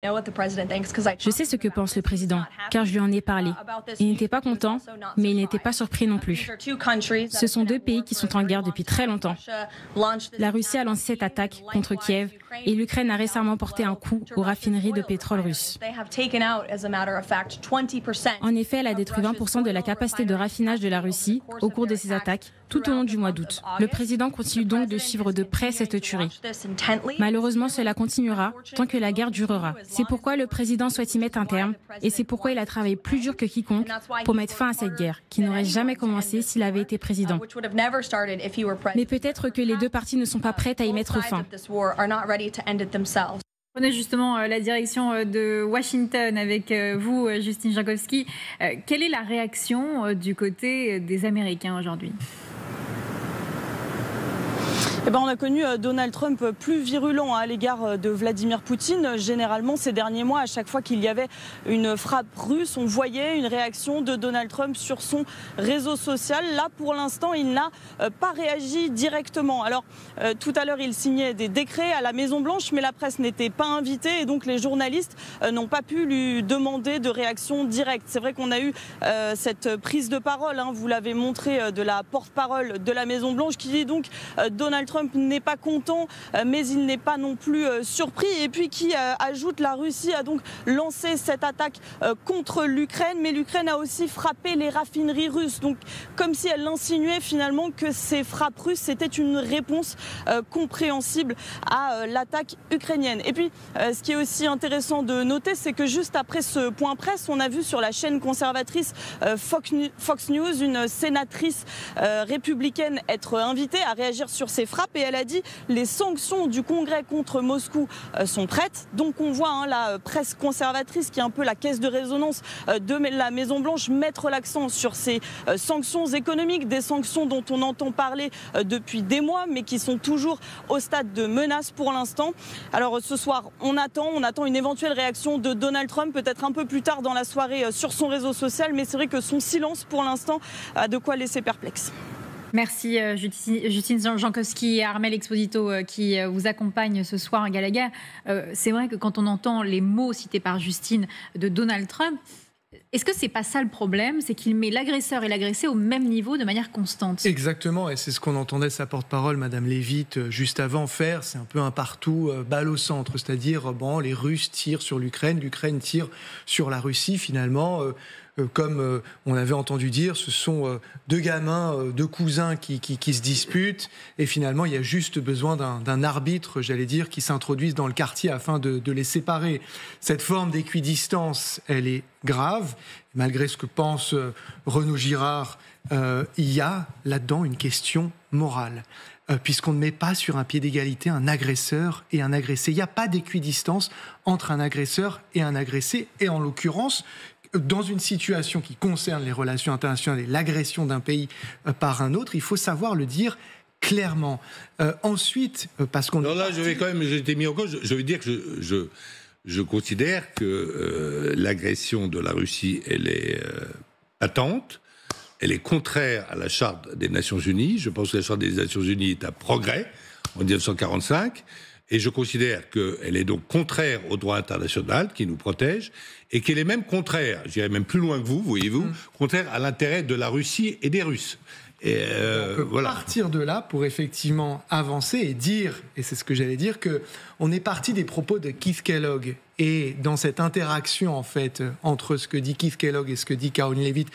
Je sais ce que pense le président, car je lui en ai parlé. Il n'était pas content, mais il n'était pas surpris non plus. Ce sont deux pays qui sont en guerre depuis très longtemps. La Russie a lancé cette attaque contre Kiev et l'Ukraine a récemment porté un coup aux raffineries de pétrole russes. En effet, elle a détruit 20% de la capacité de raffinage de la Russie au cours de ces attaques, tout au long du mois d'août. Le président continue donc de suivre de près cette tuerie. Malheureusement, cela continuera tant que la guerre durera. C'est pourquoi le président souhaite y mettre un terme et c'est pourquoi il a travaillé plus dur que quiconque pour mettre fin à cette guerre, qui n'aurait jamais commencé s'il avait été président. Mais peut-être que les deux parties ne sont pas prêtes à y mettre fin. Prenez justement la direction de Washington avec vous, Justine Jankowski. Quelle est la réaction du côté des Américains aujourd'hui ? On a connu Donald Trump plus virulent à l'égard de Vladimir Poutine. Généralement, ces derniers mois, à chaque fois qu'il y avait une frappe russe, on voyait une réaction de Donald Trump sur son réseau social. Là, pour l'instant, il n'a pas réagi directement. Alors, tout à l'heure, il signait des décrets à la Maison-Blanche, mais la presse n'était pas invitée et donc les journalistes n'ont pas pu lui demander de réaction directe. C'est vrai qu'on a eu cette prise de parole, vous l'avez montré, de la porte-parole de la Maison-Blanche qui dit donc Donald Trump n'est pas content, mais il n'est pas non plus surpris. Et puis qui ajoute, la Russie a donc lancé cette attaque contre l'Ukraine, mais l'Ukraine a aussi frappé les raffineries russes. Donc comme si elle insinuait finalement que ces frappes russes c'était une réponse compréhensible à l'attaque ukrainienne. Et puis ce qui est aussi intéressant de noter, c'est que juste après ce point presse, on a vu sur la chaîne conservatrice Fox News une sénatrice républicaine être invitée à réagir sur ces frappes et elle a dit les sanctions du Congrès contre Moscou sont prêtes. Donc on voit la presse conservatrice qui est un peu la caisse de résonance de la Maison-Blanche mettre l'accent sur ces sanctions économiques, des sanctions dont on entend parler depuis des mois mais qui sont toujours au stade de menace pour l'instant. Alors ce soir on attend une éventuelle réaction de Donald Trump peut-être un peu plus tard dans la soirée sur son réseau social, mais c'est vrai que son silence pour l'instant a de quoi laisser perplexe. Merci Justine Jankowski et Armelle Exposito qui vous accompagnent ce soir à Galaga. C'est vrai que quand on entend les mots cités par Justine de Donald Trump, est-ce que c'est pas ça le problème ? C'est qu'il met l'agresseur et l'agressé au même niveau de manière constante. Exactement, et c'est ce qu'on entendait sa porte-parole, Madame Leavitt, juste avant faire. C'est un peu un partout, balle au centre, c'est-à-dire les Russes tirent sur l'Ukraine tire sur la Russie finalement. Comme on avait entendu dire, ce sont deux gamins, deux cousins qui se disputent et finalement il y a juste besoin d'un arbitre, j'allais dire, qui s'introduise dans le quartier afin de les séparer. Cette forme d'équidistance, elle est grave, malgré ce que pense Renaud Girard, il y a là-dedans une question morale. Puisqu'on ne met pas sur un pied d'égalité un agresseur et un agressé. Il n'y a pas d'équidistance entre un agresseur et un agressé, et en l'occurrence, dans une situation qui concerne les relations internationales et l'agression d'un pays par un autre, il faut savoir le dire clairement. Ensuite, parce qu'on... Non, là, j'ai été mis en cause, je veux dire que je considère que l'agression de la Russie, elle est patente, elle est contraire à la Charte des Nations Unies. Je pense que la Charte des Nations Unies est un progrès en 1945. Et je considère qu'elle est donc contraire au droit international qui nous protège et qu'elle est même contraire, j'irais même plus loin que vous, voyez-vous, contraire à l'intérêt de la Russie et des Russes. Et on peut partir de là pour effectivement avancer et dire, et c'est ce que j'allais dire, qu'on est parti des propos de Keith Kellogg. Et dans cette interaction, en fait, entre ce que dit Keith Kellogg et ce que dit Caroline Leavitt,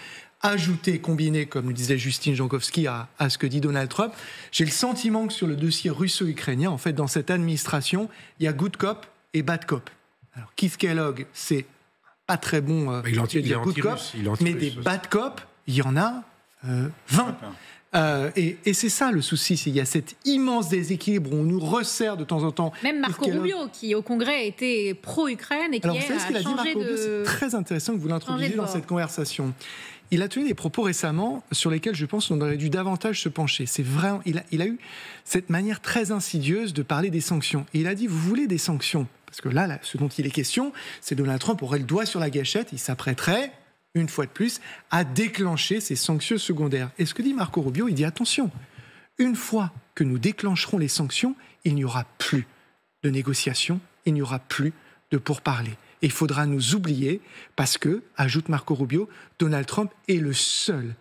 ajouté, combiné, comme le disait Justine Jankowski, à ce que dit Donald Trump, j'ai le sentiment que sur le dossier russo-ukrainien, en fait, dans cette administration, il y a good cop et bad cop. Alors, Keith Kellogg, c'est pas très bon il est good cop, mais des bad cop, il y en a 20. Et c'est ça le souci, il y a cet immense déséquilibre où on nous resserre de temps en temps. Même Marco Rubio, qui au Congrès était pro-Ukraine et qui a changé de... C'est très intéressant que vous l'introduisiez dans cette conversation. Il a tenu des propos récemment sur lesquels je pense qu'on aurait dû davantage se pencher. C'est vrai, il a eu cette manière très insidieuse de parler des sanctions. Et il a dit, vous voulez des sanctions ? Parce que là, ce dont il est question, c'est Donald Trump aurait le doigt sur la gâchette, il s'apprêterait, une fois de plus, à déclencher ces sanctions secondaires. Et ce que dit Marco Rubio, il dit, attention, une fois que nous déclencherons les sanctions, il n'y aura plus de négociations, il n'y aura plus de pourparlers. Et il faudra nous oublier parce que, ajoute Marco Rubio, Donald Trump est le seul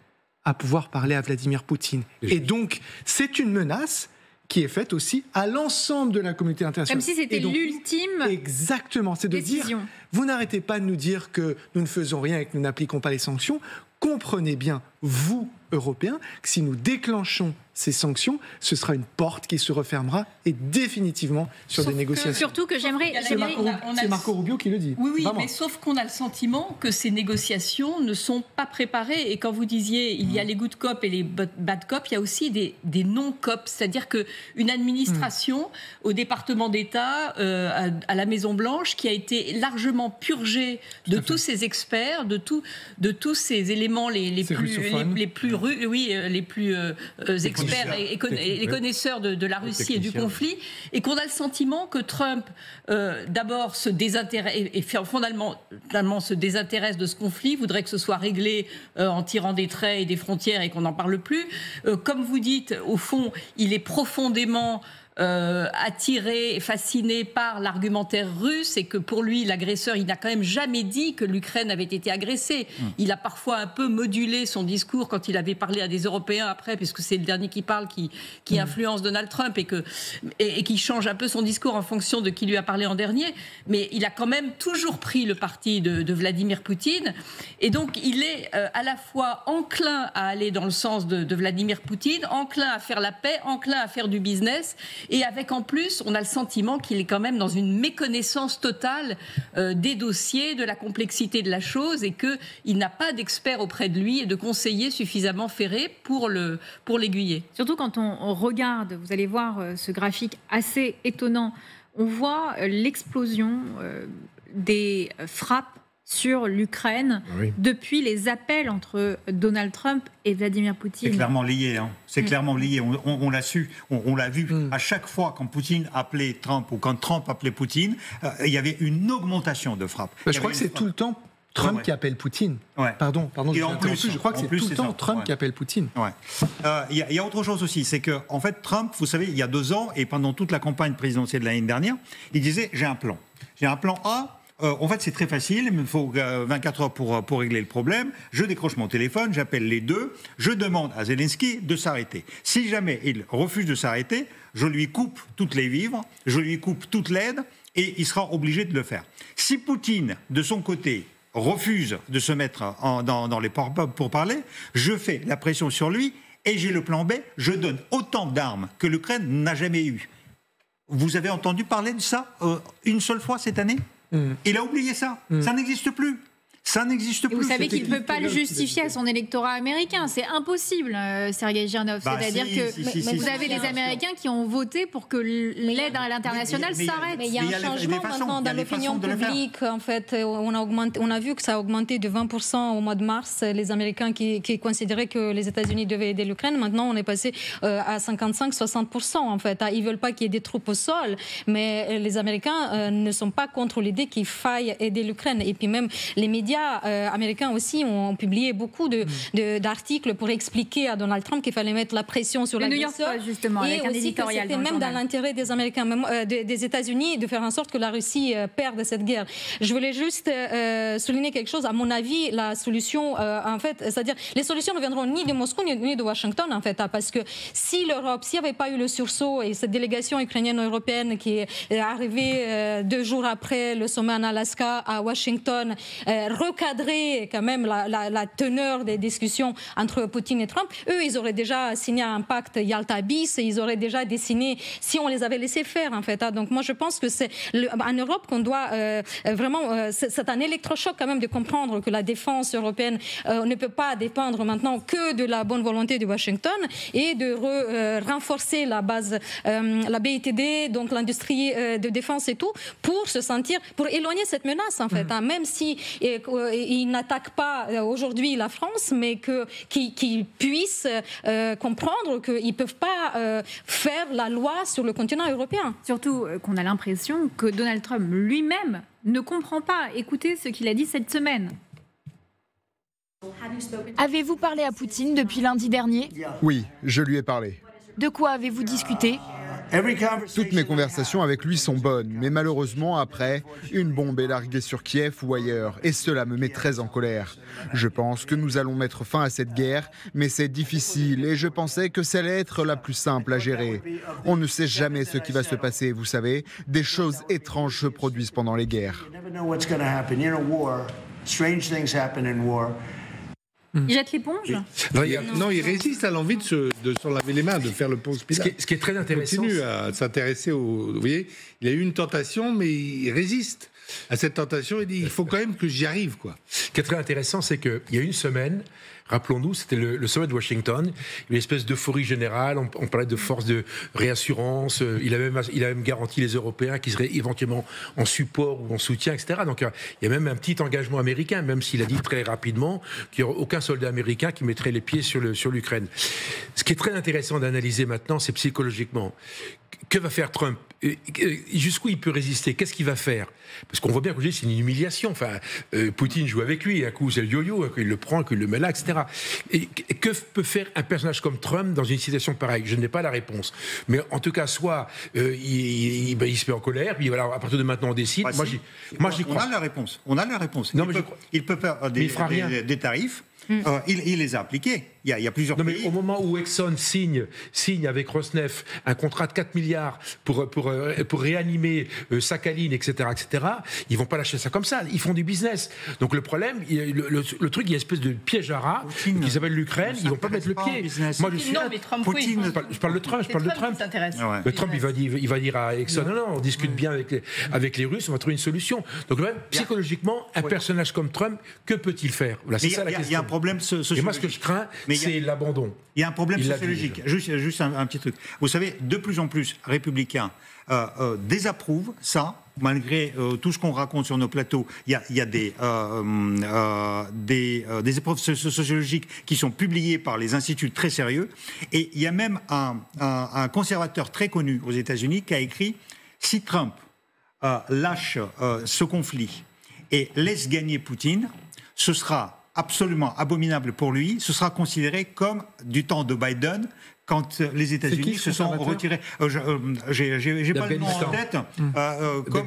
à pouvoir parler à Vladimir Poutine. Et donc, c'est une menace qui est faite aussi à l'ensemble de la communauté internationale. Comme si c'était l'ultime exactement, c'est de décision. dire, vous n'arrêtez pas de nous dire que nous ne faisons rien et que nous n'appliquons pas les sanctions. Comprenez bien, vous, Européens, que si nous déclenchons ces sanctions, ce sera une porte qui se refermera et définitivement sur des négociations. Surtout que j'aimerais... C'est Marco Rubio qui le dit. Oui, mais sauf qu'on a le sentiment que ces négociations ne sont pas préparées. Et quand vous disiez, il y a les good cop et les bad cop, il y a aussi des non-cop. C'est-à-dire qu'une administration au département d'État, à la Maison-Blanche, qui a été largement purgée de tous ces experts, de tous ces éléments les plus experts et les connaisseurs de la Russie et du conflit, et qu'on a le sentiment que Trump, d'abord, se désintéresse et fondamentalement se désintéresse de ce conflit, voudrait que ce soit réglé en tirant des traits et des frontières et qu'on n'en parle plus. Comme vous dites, au fond, il est profondément attiré, fasciné par l'argumentaire russe, et que pour lui, l'agresseur, il n'a quand même jamais dit que l'Ukraine avait été agressée. Il a parfois un peu modulé son discours quand il avait parlé à des Européens après, puisque c'est le dernier qui parle, qui influence Donald Trump et qui change un peu son discours en fonction de qui lui a parlé en dernier. Mais il a quand même toujours pris le parti de Vladimir Poutine, et donc il est à la fois enclin à aller dans le sens de Vladimir Poutine, enclin à faire la paix, enclin à faire du business. Et avec en plus, on a le sentiment qu'il est quand même dans une méconnaissance totale des dossiers, de la complexité de la chose, et qu'il n'a pas d'experts auprès de lui et de conseillers suffisamment ferrés pour l'aiguiller. Surtout quand on regarde, vous allez voir ce graphique assez étonnant, on voit l'explosion des frappes sur l'Ukraine depuis les appels entre Donald Trump et Vladimir Poutine. C'est clairement lié. C'est clairement lié. On l'a su, on l'a vu. À chaque fois quand Poutine appelait Trump ou quand Trump appelait Poutine, il y avait une augmentation de frappes. Je crois que c'est tout le temps Trump qui appelle Poutine. Pardon. Et en plus, je crois que c'est tout le temps Trump qui appelle Poutine. Il y a autre chose aussi, c'est que en fait Trump, vous savez, il y a 2 ans et pendant toute la campagne présidentielle de l'année dernière, il disait j'ai un plan A. En fait, c'est très facile. Il me faut 24 heures pour régler le problème. Je décroche mon téléphone, j'appelle les deux. Je demande à Zelensky de s'arrêter. Si jamais il refuse de s'arrêter, je lui coupe toutes les vivres, je lui coupe toute l'aide et il sera obligé de le faire. Si Poutine, de son côté, refuse de se mettre dans les pourparlers, je fais la pression sur lui et j'ai le plan B. Je donne autant d'armes que l'Ukraine n'a jamais eu. Vous avez entendu parler de ça une seule fois cette année ? Il a oublié ça. Ça n'existe plus. Ça n'existe plus. Vous savez qu'il ne peut pas le justifier à son électorat américain. C'est impossible, Sergueï Girnov. C'est-à-dire que vous avez des Américains qui ont voté pour que l'aide à l'international s'arrête. Mais il y a un changement maintenant dans l'opinion publique. En fait, on a vu que ça a augmenté de 20% au mois de mars. Les Américains qui considéraient que les États-Unis devaient aider l'Ukraine. Maintenant, on est passé à 55-60%. En fait, ils ne veulent pas qu'il y ait des troupes au sol, mais les Américains ne sont pas contre l'idée qu'il faille aider l'Ukraine. Et puis même les médias américains aussi ont publié beaucoup d'articles pour expliquer à Donald Trump qu'il fallait mettre la pression sur l'agresseur. Justement, et avec un éditorial. C'était même dans l'intérêt des Américains, des États-Unis, de faire en sorte que la Russie perde cette guerre. Je voulais juste souligner quelque chose. À mon avis, la solution, en fait, c'est-à-dire les solutions ne viendront ni de Moscou ni de Washington, en fait, parce que si l'Europe, s'il n'y avait pas eu le sursaut et cette délégation ukrainienne-européenne qui est arrivée 2 jours après le sommet en Alaska à Washington, recadrer quand même la teneur des discussions entre Poutine et Trump, eux, ils auraient déjà signé un pacte Yalta-Bis et ils auraient déjà dessiné, si on les avait laissés faire, en fait. Donc moi, je pense que c'est en Europe qu'on doit vraiment... c'est un électrochoc quand même de comprendre que la défense européenne ne peut pas dépendre maintenant que de la bonne volonté de Washington et de renforcer la base, la BITD, donc l'industrie de défense et tout, pour éloigner cette menace, en fait. Même si ils n'attaquent pas aujourd'hui la France, mais qu'ils puissent comprendre qu'ils ne peuvent pas faire la loi sur le continent européen. Surtout qu'on a l'impression que Donald Trump lui-même ne comprend pas. Écoutez ce qu'il a dit cette semaine. Avez-vous parlé à Poutine depuis lundi dernier ? Oui, je lui ai parlé. De quoi avez-vous discuté ? Toutes mes conversations avec lui sont bonnes, mais malheureusement, après, une bombe est larguée sur Kiev ou ailleurs, et cela me met très en colère. Je pense que nous allons mettre fin à cette guerre, mais c'est difficile, et je pensais que ça allait être la plus simple à gérer. On ne sait jamais ce qui va se passer, vous savez, des choses étranges se produisent pendant les guerres. Il jette l'éponge ? Non, il résiste à l'envie de s'en laver les mains, de faire le Ponce Pilate. Ce qui est très intéressant. Il continue à s'intéresser au... Vous voyez, il a eu une tentation, mais il résiste à cette tentation. Il dit, il faut quand même que j'y arrive, quoi. Ce qui est très intéressant, c'est qu'il y a une semaine, rappelons-nous, c'était le sommet de Washington, une espèce d'euphorie générale, on parlait de force de réassurance, il a même garanti les Européens qu'ils seraient éventuellement en support ou en soutien, etc. Donc il y a même un petit engagement américain, même s'il a dit très rapidement qu'il n'y aurait aucun soldat américain qui mettrait les pieds sur l'Ukraine. Ce qui est très intéressant d'analyser maintenant, c'est psychologiquement. Que va faire Trump ? Jusqu'où il peut résister ? Qu'est-ce qu'il va faire ? Parce qu'on voit bien que c'est une humiliation. Enfin, Poutine joue avec lui. Un coup, c'est le yo-yo. Un coup, il le prend, un coup, il le met là, etc. Et que peut faire un personnage comme Trump dans une situation pareille ? Je n'ai pas la réponse. Mais en tout cas, soit il se met en colère, puis voilà, à partir de maintenant, on décide. Ouais, moi, j'y crois. On a la réponse. Non, il peut faire des tarifs. Il les a appliqués. Il y a plusieurs pays. Mais au moment où Exxon signe avec Rosneft un contrat de 4 milliards pour réanimer Sakhalin, etc., ils vont pas lâcher ça comme ça. Ils font du business. Donc le problème, le truc, il y a une espèce de piège à rats qui s'appelle l'Ukraine. Ils vont pas mettre le pied. Moi, mais Trump, je parle de Trump. Mais Trump, il va dire à Exxon, non, on discute bien avec les Russes, on va trouver une solution. Donc même, psychologiquement, un personnage comme Trump, que peut-il faire ? Voilà, c'est ça la question. Il y a un problème sociologique. Et moi, ce que je crains, c'est l'abandon. Il y a un problème sociologique. Juste un petit truc. Vous savez, de plus en plus, républicains désapprouvent ça, malgré tout ce qu'on raconte sur nos plateaux. Il y a des épreuves sociologiques qui sont publiées par les instituts très sérieux. Et il y a même un conservateur très connu aux États-Unis qui a écrit « Si Trump lâche ce conflit et laisse gagner Poutine, ce sera absolument abominable pour lui, ce sera considéré comme du temps de Biden quand les États-Unis se sont retirés. J'ai pas le nom en tête, comme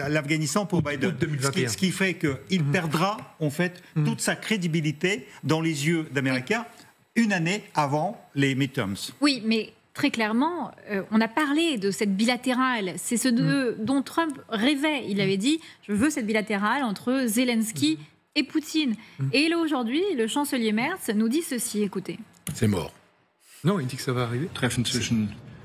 l'Afghanistan pour Biden. Ce qui fait qu'il perdra en fait toute sa crédibilité dans les yeux d'Américains une année avant les midterms. Oui, mais très clairement, on a parlé de cette bilatérale. C'est ce dont Trump rêvait. Il avait dit « Je veux cette bilatérale entre Zelensky et Poutine ». Et là, aujourd'hui, le chancelier Merz nous dit ceci, écoutez. C'est mort. Non, il dit que ça va arriver.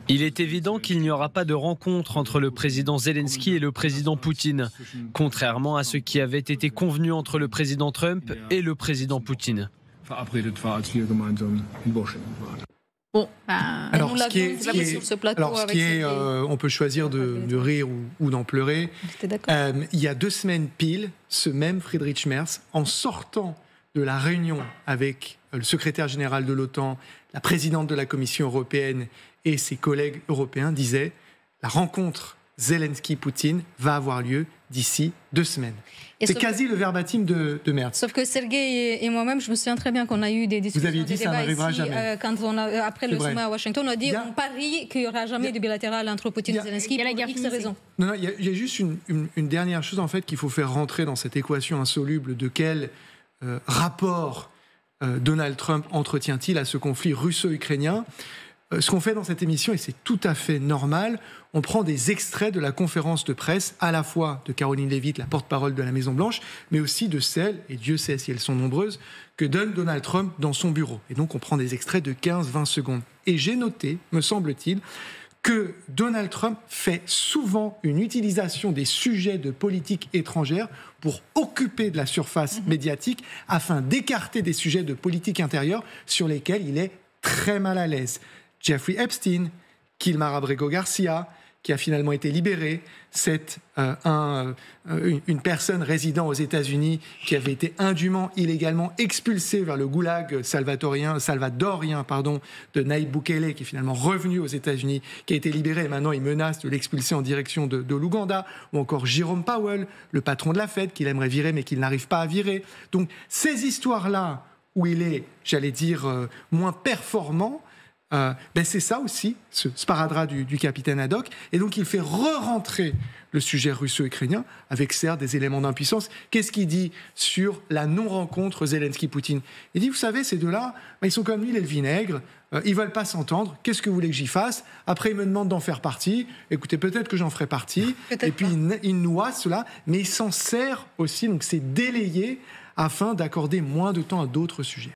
Il est évident qu'il n'y aura pas de rencontre entre le président Zelensky et le président Poutine, contrairement à ce qui avait été convenu entre le président Trump et le président Poutine. Bon, alors, on peut choisir de rire ou d'en pleurer. Il y a 2 semaines pile, ce même Friedrich Merz, en sortant de la réunion avec le secrétaire général de l'OTAN, la présidente de la Commission européenne et ses collègues européens, disait « La rencontre Zelensky-Poutine va avoir lieu d'ici 2 semaines ». C'est quasi le verbatim de Merz. Sauf que Sergueï et moi-même, je me souviens très bien qu'on a eu des discussions. Vous aviez dit ça n'arrivera jamais. Quand après le sommet à Washington, on a dit on parie qu'il n'y aura jamais de bilatéral entre Poutine et Zelensky. Il y a la guerre X raison. Non, il y a juste une dernière chose en fait qu'il faut faire rentrer dans cette équation insoluble de quel rapport Donald Trump entretient-il à ce conflit russo-ukrainien. Ce qu'on fait dans cette émission, et c'est tout à fait normal, on prend des extraits de la conférence de presse, à la fois de Caroline Leavitt, la porte-parole de la Maison-Blanche, mais aussi de celles, et Dieu sait si elles sont nombreuses, que donne Donald Trump dans son bureau. Et donc on prend des extraits de 15-20 secondes. Et j'ai noté, me semble-t-il, que Donald Trump fait souvent une utilisation des sujets de politique étrangère pour occuper de la surface médiatique afin d'écarter des sujets de politique intérieure sur lesquels il est très mal à l'aise. Jeffrey Epstein, Kilmar Abrego Garcia, qui a finalement été libéré, c'est une personne résidant aux États-Unis qui avait été indûment, illégalement expulsée vers le goulag salvadorien de Nayib Bukele, qui est finalement revenu aux États-Unis, qui a été libéré et maintenant il menace de l'expulser en direction de l'Ouganda, ou encore Jerome Powell, le patron de la Fed, qu'il aimerait virer mais qu'il n'arrive pas à virer. Donc ces histoires-là, où il est, j'allais dire, moins performant, c'est ça aussi, ce sparadrap du capitaine Haddock. Et donc il fait re-rentrer le sujet russo-ukrainien avec certes des éléments d'impuissance. Qu'est-ce qu'il dit sur la non-rencontre Zelensky-Poutine? Il dit, vous savez, ces deux-là, ils sont comme l'huile et le vinaigre, ils veulent pas s'entendre, qu'est-ce que vous voulez que j'y fasse? Après, ils me demandent d'en faire partie, écoutez, peut-être que j'en ferai partie, et puis il noie cela, mais il s'en sert aussi, donc c'est délayé afin d'accorder moins de temps à d'autres sujets.